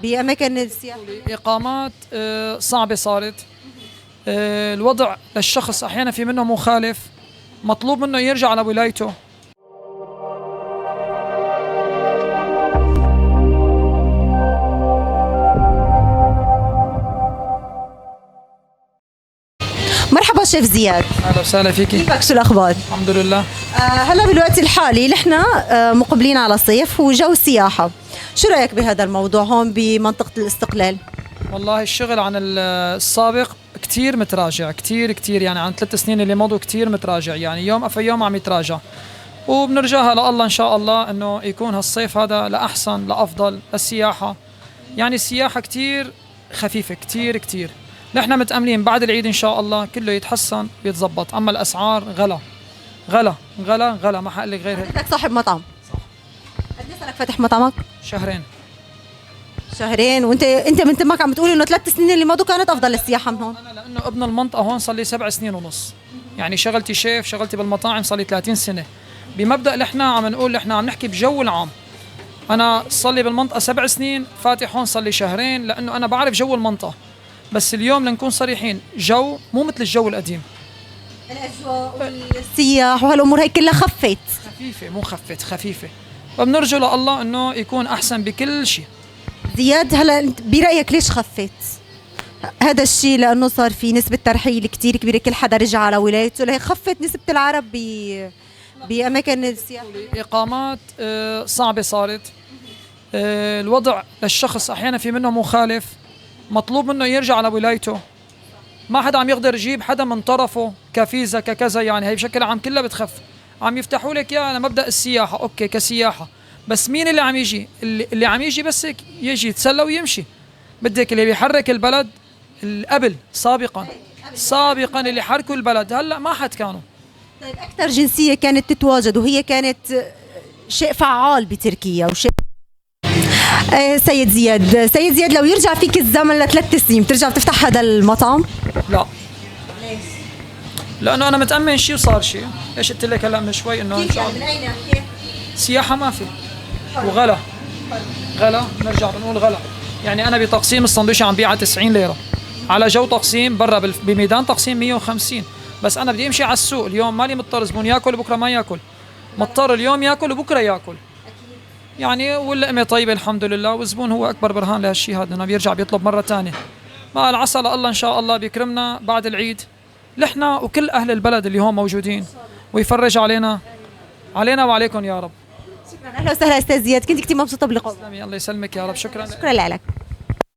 بأماكن السياحة؟ إقامات صعبة صارت. الوضع للشخص أحيانا في منه مخالف، مطلوب منه يرجع على ولايته. مرحبا شيف زياد. أهلا وسهلا فيكي. كيفك، شو الأخبار؟ الحمد لله. هلا بالوقت الحالي نحن مقبلين على صيف وجو سياحة، شو رأيك بهذا الموضوع هون بمنطقة الاستقلال؟ والله الشغل عن السابق كتير متراجع، كتير يعني عن 3 سنين اللي مضوا كتير متراجع، يعني يوم أفا يوم عم يتراجع. وبنرجاها لله إن شاء الله إنه يكون هالصيف هذا لأحسن لأفضل للسياحة. يعني السياحة كتير خفيفة، كتير. نحن متأملين بعد العيد إن شاء الله كله يتحسن ويتزبط. أما الأسعار غلا ما حقول لك غير هيك. حضرتك صاحب مطعم؟ صح. قد ايه صار لك فاتح مطعمك؟ شهرين. وانت من تمك عم بتقول انه 3 سنين اللي مضوا كانت افضل للسياحه من هون. انا لانه ابن المنطقه هون صار لي 7 سنين ونص، يعني شغلتي شيف، شغلتي بالمطاعم صار لي 30 سنه. بمبدا احنا عم نقول احنا عم نحكي بجو العام. انا صار لي بالمنطقه 7 سنين، فاتح هون صار لي شهرين، لانه انا بعرف جو المنطقه. بس اليوم لنكون صريحين، جو مو مثل الجو القديم. الاجواء والسياح وهالامور هي كلها خفت. خفيفه، مو خفيفه. فبنرجو لله انه يكون احسن بكل شيء. زياد، هلا برايك ليش خفت؟ هذا الشيء لانه صار في نسبه ترحيل كثير كبيره، كل حدا رجع على ولايته، لهيك خفت نسبه العرب باماكن السياحه. اقامات صعبه صارت. الوضع للشخص احيانا في منه مخالف، مطلوب منه يرجع على ولايته. ما حدا عم يقدر يجيب حدا من طرفه كفيزا ككذا، يعني هي بشكل عام كلها بتخف. عم يفتحوا لك اياها على مبدا السياحه، اوكي كسياحه، بس مين اللي عم يجي؟ اللي عم يجي بس يجي يتسلى ويمشي. بدك اللي بيحرك البلد قبل سابقا اللي حركوا البلد، هلا ما حد كانوا. طيب، اكثر جنسيه كانت تتواجد وهي كانت شيء فعال بتركيا وشيء. سيد زياد، لو يرجع فيك الزمن ل3 سنين بترجع بتفتح هذا المطعم؟ لا. ليش؟ لانه انا متامن شيء وصار شيء. ايش قلت لك هلا من شوي انه ان شاء الله. من اين؟ كيف؟ سياحه ما في، وغلا نرجع بنقول غلا. يعني انا بتقسيم السندويشه عم بيعها 90 ليره، على جو تقسيم برا بميدان تقسيم 150. بس انا بدي امشي على السوق اليوم، مالي مضطر زبون ياكل وبكره ما ياكل، مضطر اليوم ياكل وبكره ياكل. يعني واللقمه طيبه الحمد لله، والزبون هو اكبر برهان لهالشيء هذا، انه بيرجع بيطلب مره ثانيه. مع العسى الله ان شاء الله بيكرمنا بعد العيد نحن وكل اهل البلد اللي هون موجودين، ويفرج علينا وعليكم يا رب. شكرا، اهلا وسهلا استاذ زياد، كنت كثير مبسوطه بلقائك. الله يسلمك يا رب. شكرا لك.